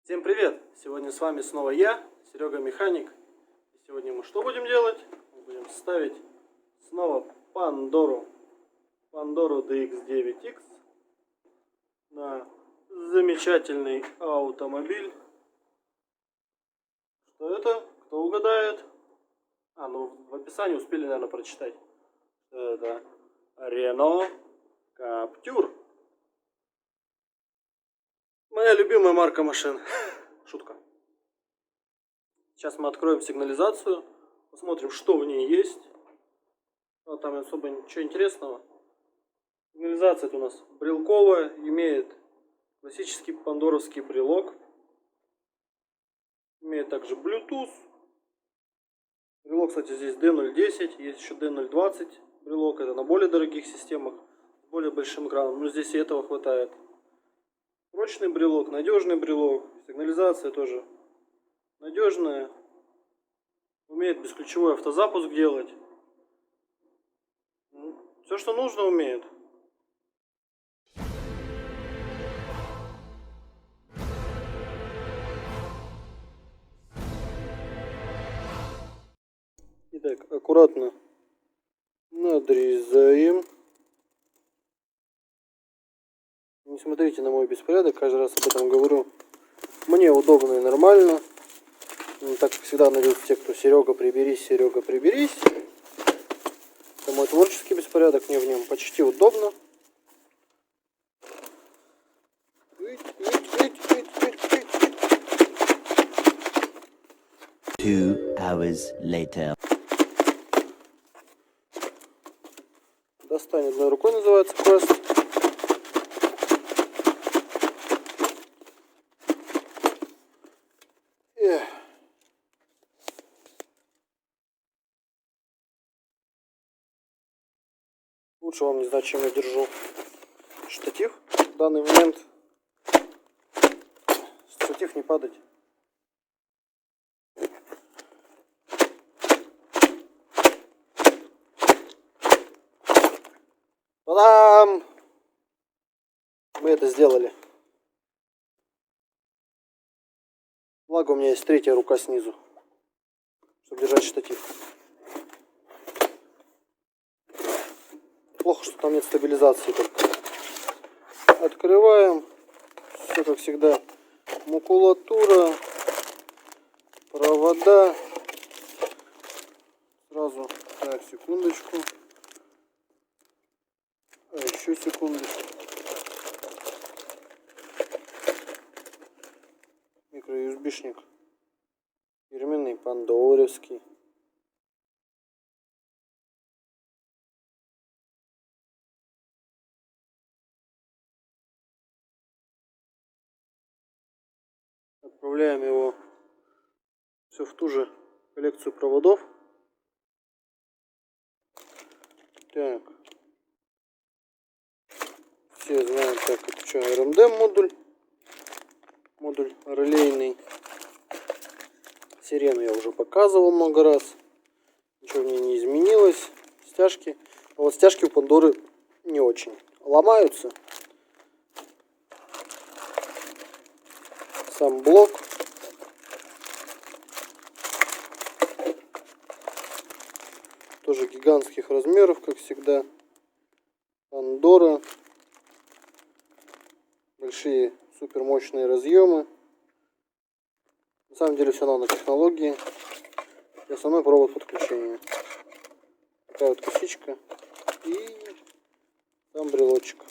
Всем привет! Сегодня с вами снова я, Серега Механик. И сегодня мы что будем делать? Мы будем ставить снова Pandoro DX9X на замечательный автомобиль. Что это? Кто угадает? Ну в описании успели, наверное, прочитать. Это Renault Captur. Моя любимая марка машин. Шутка. Сейчас мы откроем сигнализацию, посмотрим, что в ней есть. Там особо ничего интересного. Сигнализация у нас брелковая, имеет классический пандоровский брелок. Имеет также Bluetooth. Брелок, кстати, здесь D010, есть еще D020 брелок. Это на более дорогих системах, с более большим экраном. Но здесь и этого хватает. Прочный брелок, надежный брелок. Сигнализация тоже надежная. Умеет бесключевой автозапуск делать. Все, что нужно, умеет. Итак, аккуратно надрезаем. Не смотрите на мой беспорядок, каждый раз об этом говорю. Мне удобно и нормально. Так как всегда найдутся те, кто: Серега, приберись, Серега, приберись. Это мой творческий беспорядок, мне в нем почти удобно. 2 hours later. Достань одной рукой, называется квест. Лучше вам не знать, чем я держу штатив в данный момент. Штатив не падать. Та-дам! Мы это сделали. Благо у меня есть третья рука снизу, чтобы держать штатив. Плохо, что там нет стабилизации только. Открываем. Все как всегда. Макулатура, провода. Сразу. Так, секундочку. Еще секундочку. Микро-USB-шник. Фирменный, пандоровский. Отправляем его все в ту же коллекцию проводов. Так. Все знают, так, это что, РМД модуль. Модуль релейный. Сирену я уже показывал много раз. Ничего в ней не изменилось. Стяжки. Но вот стяжки у Пандоры не очень. Ломаются. Сам блок. Тоже гигантских размеров, как всегда. Пандора. Большие супермощные разъемы. На самом деле все нанотехнологии. И основной провод подключения. Такая вот косичка. И там брелочек.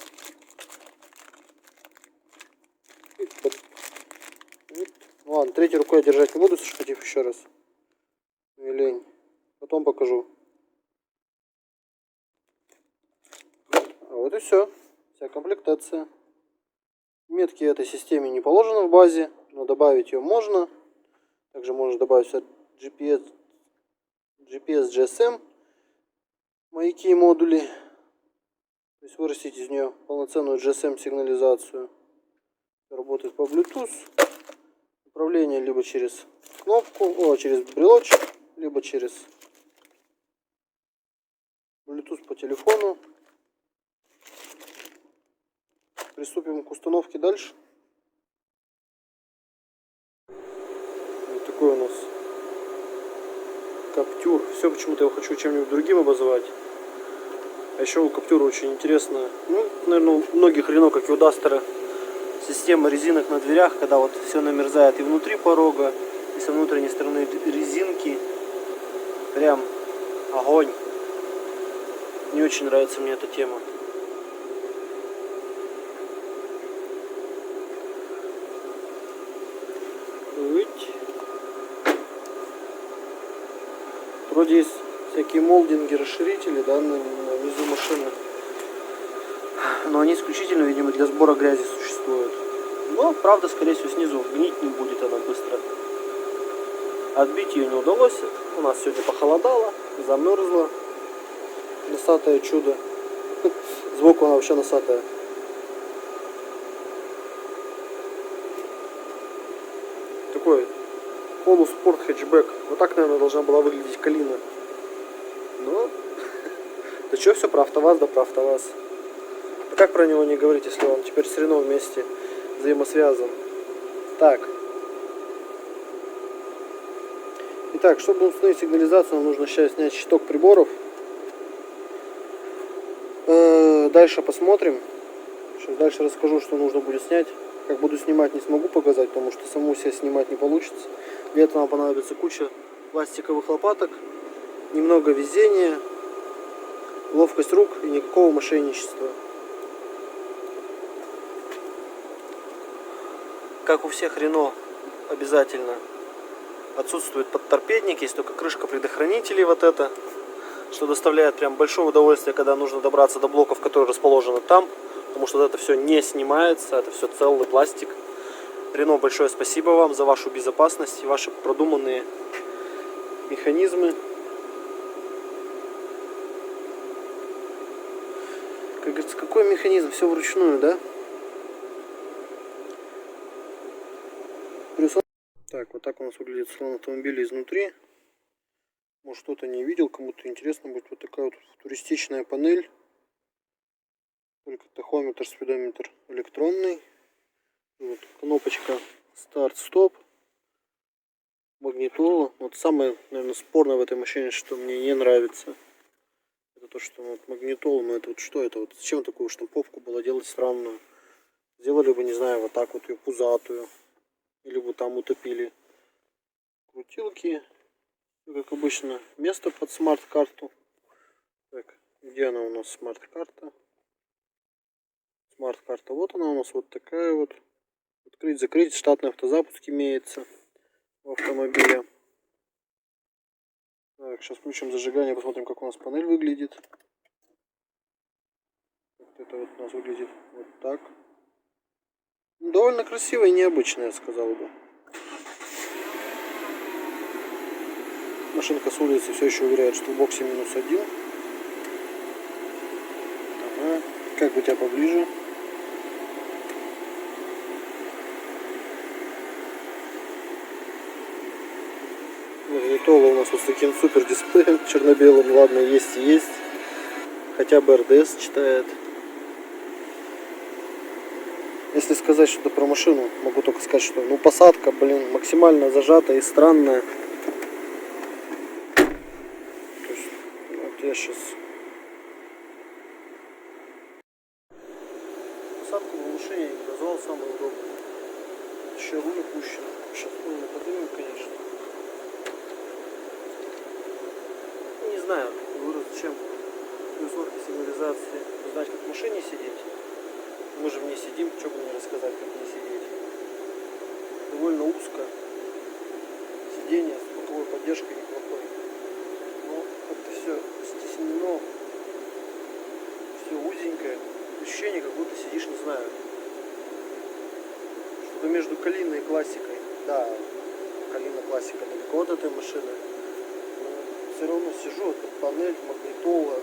Ладно, третьей рукой я держать не буду, штатив еще раз. Не лень. Потом покажу. Вот и все. Вся комплектация. Метки этой системе не положено в базе, но добавить ее можно. Также можно добавить GPS, GSM, маяки и модули. То есть вырастить из нее полноценную GSM сигнализацию. Работает по Bluetooth. Управление либо через кнопку, через брелочек, либо через Bluetooth по телефону. Приступим к установке дальше. такой у нас Каптюр. Все почему-то я хочу чем-нибудь другим обозвать. А еще у Каптюра очень интересно. Ну, наверное, у многих Рено, как и у Дастера, система резинок на дверях, когда вот все намерзает и внутри порога, и со внутренней стороны резинки. Прям огонь. Не очень нравится мне эта тема. Вроде есть всякие молдинги, расширители, да, на внизу машины. Но они исключительно, видимо, для сбора грязи существуют. Но, правда, скорее всего, снизу гнить не будет она быстро. Отбить ее не удалось. У нас сегодня похолодало, замерзло. Носатое чудо. Сбоку она вообще носатая. Такой полуспорт хэтчбэк. Вот так, наверное, должна была выглядеть Калина. Но... Да что, все про АвтоВАЗ, да про АвтоВАЗ. А как про него не говорить, если он теперь с Рено вместе взаимосвязан? Так. Итак, чтобы установить сигнализацию, нам нужно сейчас снять щиток приборов. Дальше посмотрим. Сейчас дальше расскажу, что нужно будет снять. Как буду снимать, не смогу показать, потому что саму себя снимать не получится. Для этого нам понадобится куча пластиковых лопаток, немного везения, ловкость рук и никакого мошенничества. Как у всех Рено, обязательно отсутствует подторпедник, есть только крышка предохранителей вот эта, что доставляет прям большое удовольствие, когда нужно добраться до блоков, которые расположены там, потому что вот это все не снимается, это все целый пластик. Рено, большое спасибо вам за вашу безопасность и ваши продуманные механизмы. Как говорится, какой механизм? Все вручную, да? Плюс... Так, вот так у нас выглядит салон автомобиля изнутри. Может, кто-то не видел, кому-то интересно будет. Вот такая вот туристичная панель. Только тахометр, спидометр электронный. Вот кнопочка старт-стоп. Магнитола. Вот самое, наверное, спорное в этой машине, что мне не нравится. Это то, что вот магнитола, но это вот что это? Вот зачем такую штамповку было делать странную? Сделали бы, не знаю, вот так вот ее пузатую. Или бы там утопили крутилки. Как обычно, место под смарт-карту. Так, где она у нас, смарт-карта? Смарт-карта, вот она у нас, вот такая вот. Открыть-закрыть, штатный автозапуск имеется в автомобиле. Так, сейчас включим зажигание, посмотрим, как у нас панель выглядит. Вот это вот у нас выглядит вот так. Довольно красиво и необычно, я сказал бы. Машинка с улицы все еще уверяет, что в боксе -1. Ага. Как бы тебя поближе? Магнитола у нас вот с таким супер дисплеем черно-белым. Ладно, есть и есть. Хотя бы РДС читает. Если сказать что-то про машину, могу только сказать, что ну посадка, блин, максимально зажатая и странная. То есть, вот я сейчас... Посадку в машине я не назвал самой удобной. Еще руль опущен. Сейчас мы поднимем, конечно. Не знаю, говорю, зачем при условии сигнализации знать, как в машине сидеть. Мы же в ней сидим, что бы мне рассказать, как в ней сидеть. Довольно узко. Сиденье с боковой поддержкой неплохой. Но как-то все стеснено. Все узенькое. Ощущение, как будто сидишь, не знаю. Что-то между Калиной и классикой. Да, Калина классика далеко от этой машины. Но все равно сижу, это панель, магнитола.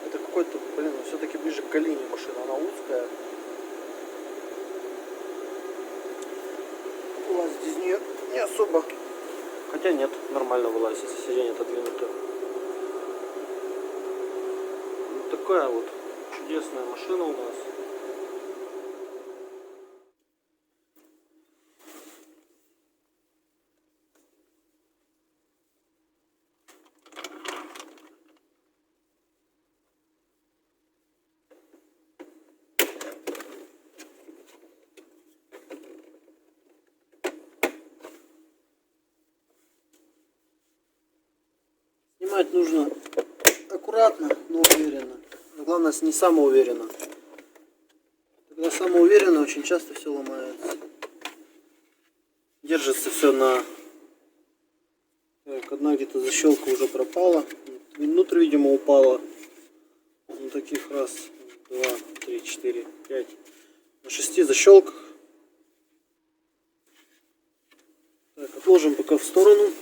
Это какой-то, блин, все-таки ближе к Калине машина, она узкая. Вылазить из нее не особо. Хотя нет, нормально вылазить, если сиденье отодвинуто. Вот такая вот чудесная машина у нас. Снимать нужно аккуратно, но уверенно. Но главное, не самоуверенно. Когда самоуверенно, очень часто все ломается. Держится все на... Так, одна где-то защелка уже пропала. Внутрь, видимо, упала. На таких раз, 2, 3, 4, 5. На 6 защелках. Так, отложим пока в сторону.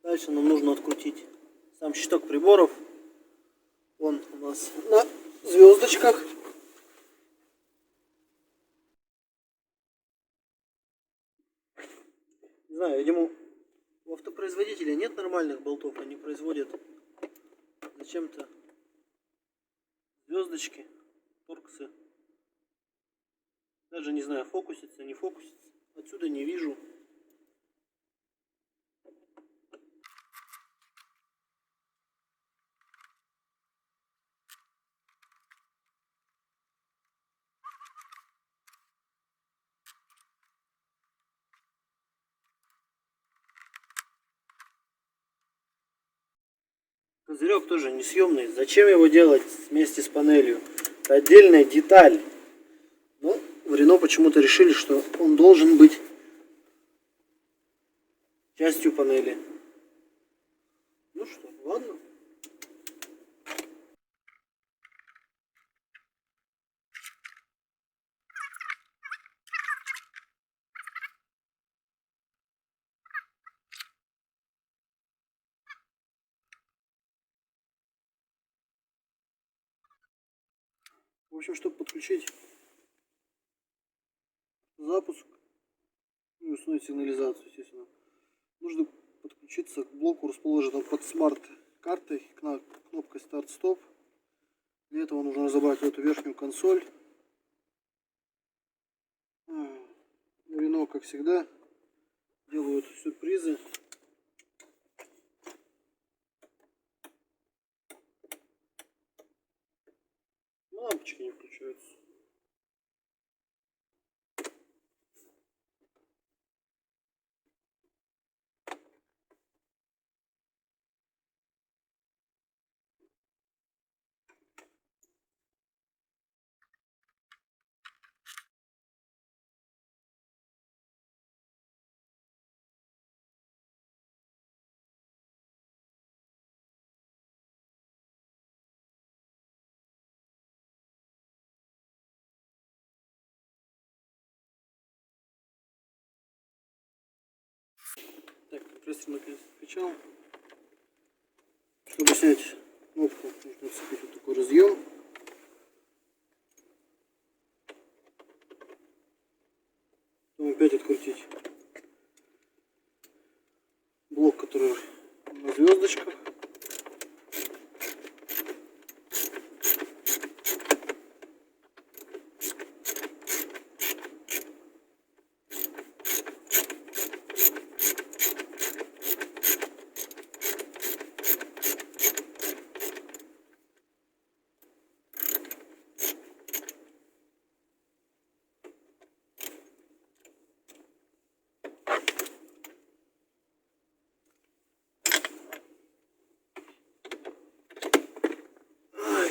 Дальше нам нужно открутить сам щиток приборов. Он у нас на звездочках. Не знаю, видимо, у автопроизводителя нет нормальных болтов. Они производят зачем-то звездочки, торксы. Даже не знаю, фокусится, не фокусится. Отсюда не вижу. Козырек тоже несъемный. Зачем его делать вместе с панелью? Это отдельная деталь. Но в Рено почему-то решили, что он должен быть частью панели. Ну что, ладно. В общем, чтобы подключить запуск и установить сигнализацию, естественно, нужно подключиться к блоку, расположенному под смарт-картой, кнопкой старт-стоп. Для этого нужно разобрать эту верхнюю консоль. Рено, как всегда, делают сюрпризы. Лампочки не включаются. Так, компрессор наконец включал. Чтобы снять кнопку, нужно отцепить вот такой разъем. Потом опять открутить блок, который на звездочках.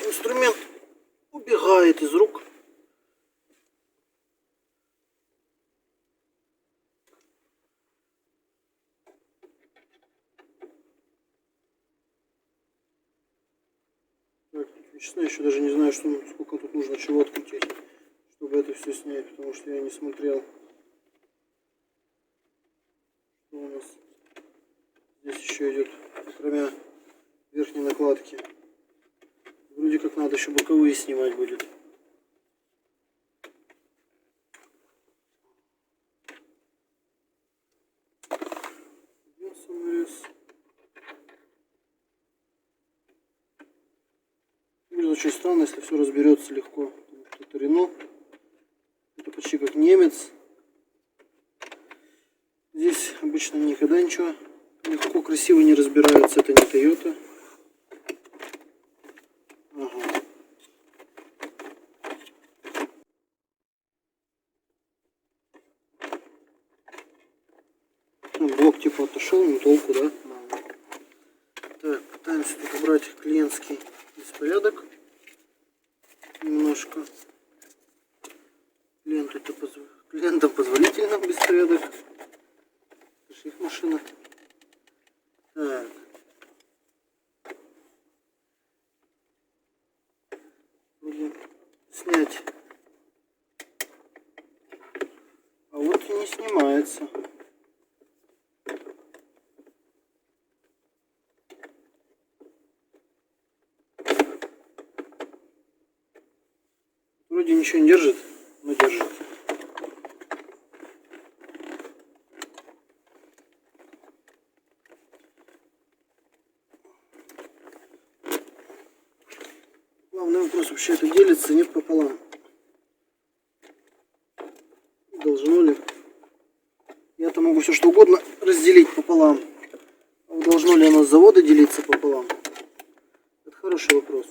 Инструмент убегает из рук. Так, честно, еще даже не знаю, сколько тут нужно чего открутить, чтобы это все снять, потому что я не смотрел, что у нас здесь еще идет, кроме верхней накладки. Вроде как надо еще боковые снимать будет. Будет очень странно, если все разберется легко. Это Рено. Это почти как немец. Здесь обычно никогда ничего легко, красиво не разбирается. Это не Toyota. Ага. Блок типа отошел. нашел, но толку, да? Мало. Так, пытаемся тут убрать клиентский беспорядок. Немножко. Клиентам позволительно беспорядок. Это же их машина. Так. Будем снять. А вот и не снимается. Вроде ничего не держит, но держит. Главный вопрос, вообще это делится, нет, пополам. Должно ли? Я-то могу все что угодно разделить пополам. А должно ли оно с завода делиться пополам? Это хороший вопрос.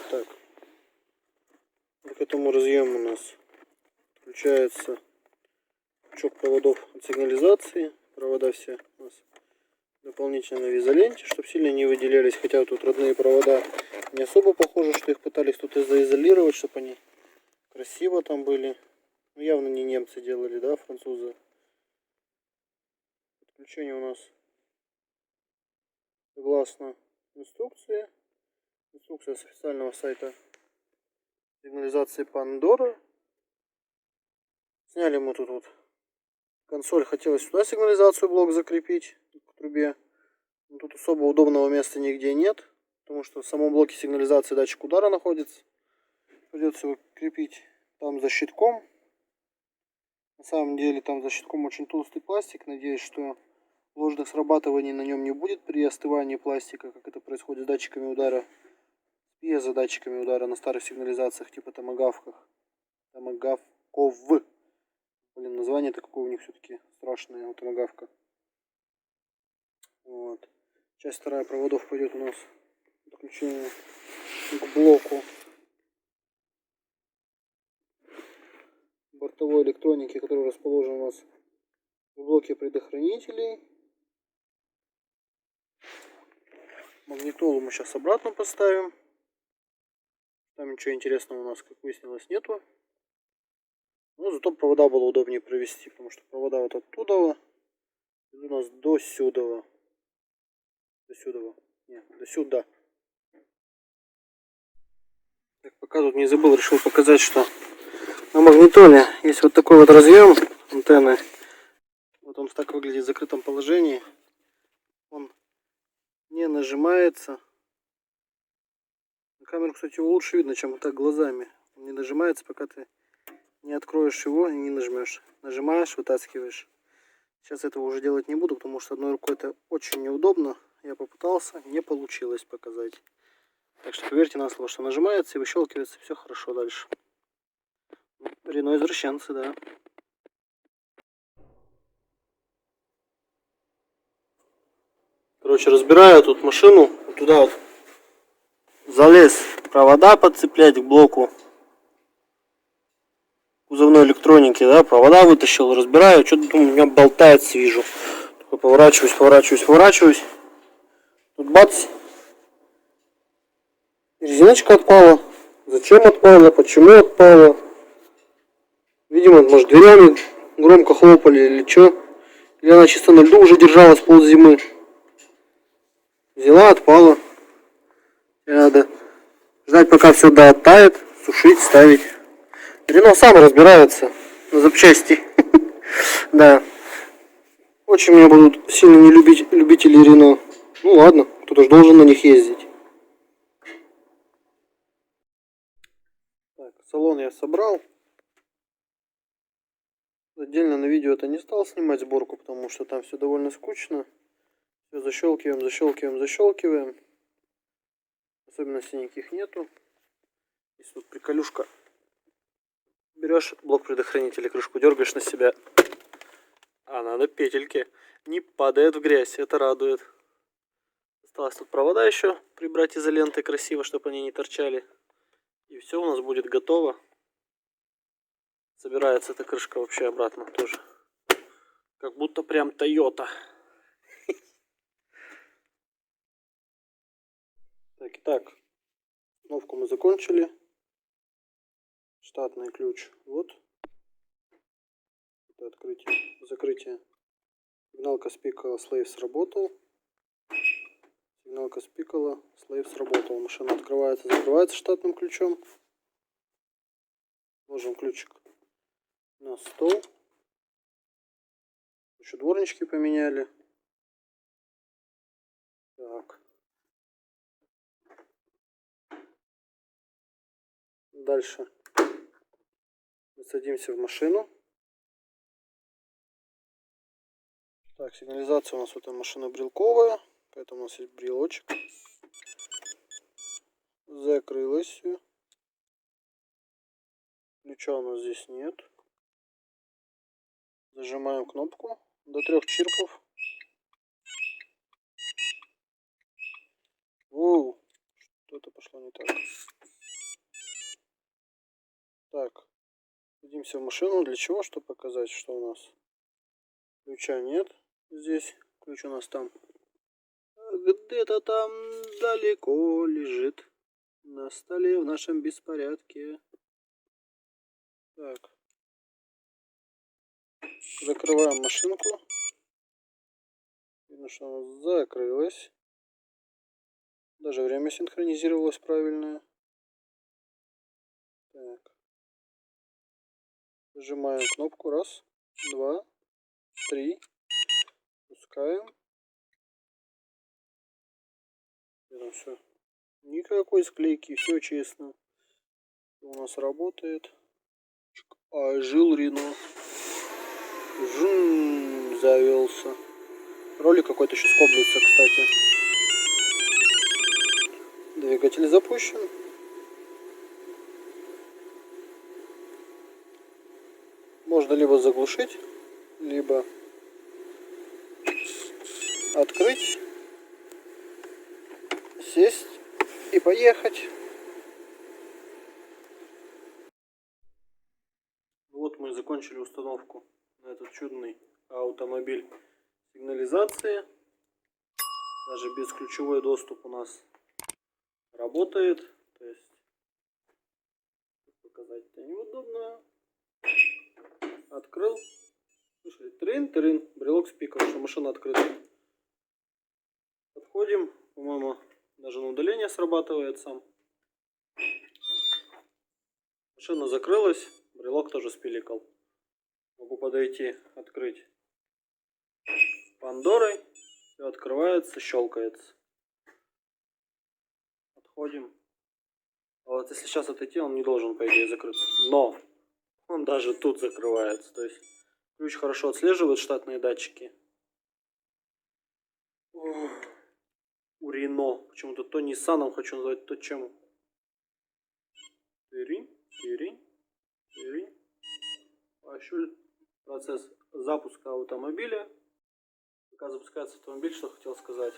Так. К этому разъему у нас включается пучок проводов от сигнализации. Провода все у нас дополнительно в изоленте, чтобы сильно не выделялись. Хотя тут родные провода не особо похоже, что их пытались тут заизолировать, чтобы они красиво там были. Ну, явно не немцы делали, да, французы. Подключение у нас согласно инструкции. Инструкция с официального сайта сигнализации Pandora. Сняли мы тут вот консоль. Хотелось сюда сигнализацию блок закрепить к трубе. Но тут особо удобного места нигде нет. Потому что в самом блоке сигнализации датчик удара находится. Придется его крепить там за щитком. На самом деле там за щитком очень толстый пластик. Надеюсь, что ложных срабатываний на нем не будет при остывании пластика, как это происходит с датчиками удара. С датчиками удара на старых сигнализациях типа томагавков. Блин, название-то какое у них все-таки страшное, вот томагавка. Вот. Часть вторая проводов пойдет у нас подключение к блоку бортовой электроники, который расположен у нас в блоке предохранителей. Магнитолу мы сейчас обратно поставим. Там ничего интересного у нас, как выяснилось, нету. Но зато провода было удобнее провести, потому что провода вот оттуда у нас до сюда. До сюда. Так, пока тут не забыл, решил показать, что на магнитоле есть вот такой вот разъем антенны. Вот он так выглядит в закрытом положении. Он не нажимается. На камеру, кстати, его лучше видно, чем вот так глазами. Он не нажимается, пока ты не откроешь его и не нажмешь. Нажимаешь, вытаскиваешь. Сейчас этого уже делать не буду, потому что одной рукой это очень неудобно. Я попытался, не получилось показать. Так что поверьте на слово, что нажимается и выщелкивается, все хорошо дальше. Рено извращенцы, да. Короче, разбираю тут машину. Туда вот залез провода подцеплять к блоку кузовной электроники, да, провода вытащил, разбираю, что-то думаю, у меня болтается, вижу. Такой поворачиваюсь. Тут бац, резиночка отпала. Зачем отпала, почему отпала? Видимо, может, дверями громко хлопали или что. Или она чисто на льду уже держалась ползимы. Взяла, отпала. И надо ждать, пока все оттает, сушить, ставить. Рено сам разбирается на запчасти. Да. Очень меня будут сильно не любить любители Рено. Ну ладно, кто-то же должен на них ездить. Так, салон я собрал. Отдельно на видео это не стал снимать сборку, потому что там все довольно скучно. Все защелкиваем, защелкиваем, защелкиваем. Особенностей никаких нету. Есть тут приколюшка. Берешь блок предохранителя, крышку дергаешь на себя. А надо петельки. Не падает в грязь, это радует. Осталось тут провода еще прибрать изолентой красиво, чтобы они не торчали. И все у нас будет готово. Собирается эта крышка вообще обратно тоже. Как будто прям Toyota. Так, итак. Установку мы закончили. Штатный ключ. Вот. Это открытие, закрытие. Сигналка спикала, слейв сработал. Сигналка спикала, слейв сработал. Машина открывается, закрывается штатным ключом. Ложим ключик на стол. Еще дворнички поменяли. Так. Дальше мы садимся в машину. Так, сигнализация у нас вот эта машина брелковая, поэтому у нас есть брелочек. Закрылась все. Ключа у нас здесь нет. Зажимаем кнопку до 3 чирпов. Воу, что-то пошло не так. Так, садимся в машину. Для чего? Чтобы показать, что у нас ключа нет здесь. Ключ у нас там где-то там далеко лежит на столе в нашем беспорядке. Так, закрываем машинку. Видно, что она закрылась. Даже время синхронизировалось правильное. Так. Нажимаем кнопку. Раз, два, три. Пускаем. Это все. Никакой склейки. Все честно. У нас работает. А жил Рено. Жун, завелся. Ролик какой-то еще скоблится, кстати. Двигатель запущен. Можно либо заглушить, либо открыть, сесть и поехать. Вот мы закончили установку на этот чудный автомобиль сигнализации. Даже без ключевой доступ у нас работает. То есть показать-то неудобно. Открыл. Слушай, трын-трын. Брелок спикал, что машина открыта. Подходим. По-моему, даже на удаление срабатывает сам. Машина закрылась. Брелок тоже спиликал. Могу подойти, открыть Пандорой. Все открывается, щелкается. Отходим. А вот если сейчас отойти, он не должен, по идее, закрыться. Но он даже тут закрывается. То есть ключ хорошо отслеживает штатные датчики. У Рено. Почему-то то Ниссаном хочу назвать, то чем. Тыринь, тыринь, тыринь. Пошел процесс запуска автомобиля. Пока запускается автомобиль, что хотел сказать.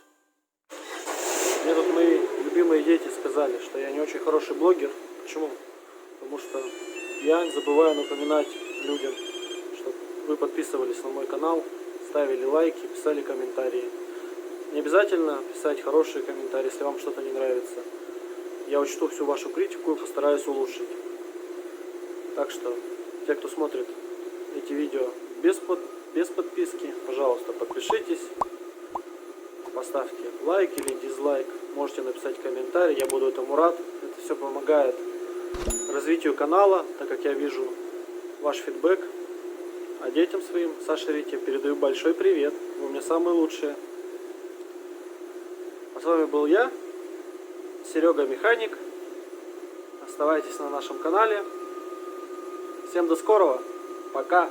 Мне тут мои любимые дети сказали, что я не очень хороший блогер. Почему? Потому что я забываю напоминать людям, чтобы вы подписывались на мой канал, ставили лайки, писали комментарии. Не обязательно писать хорошие комментарии, если вам что-то не нравится. Я учту всю вашу критику и постараюсь улучшить. Так что, те, кто смотрит эти видео без подписки, пожалуйста, подпишитесь. Поставьте лайк или дизлайк. Можете написать комментарий, я буду этому рад. Это все помогает развитию канала, так как я вижу ваш фидбэк. А детям своим, Саше, Рите, передаю большой привет. Вы у меня самые лучшие. А с вами был я, Серега Механик. Оставайтесь на нашем канале. Всем до скорого. Пока.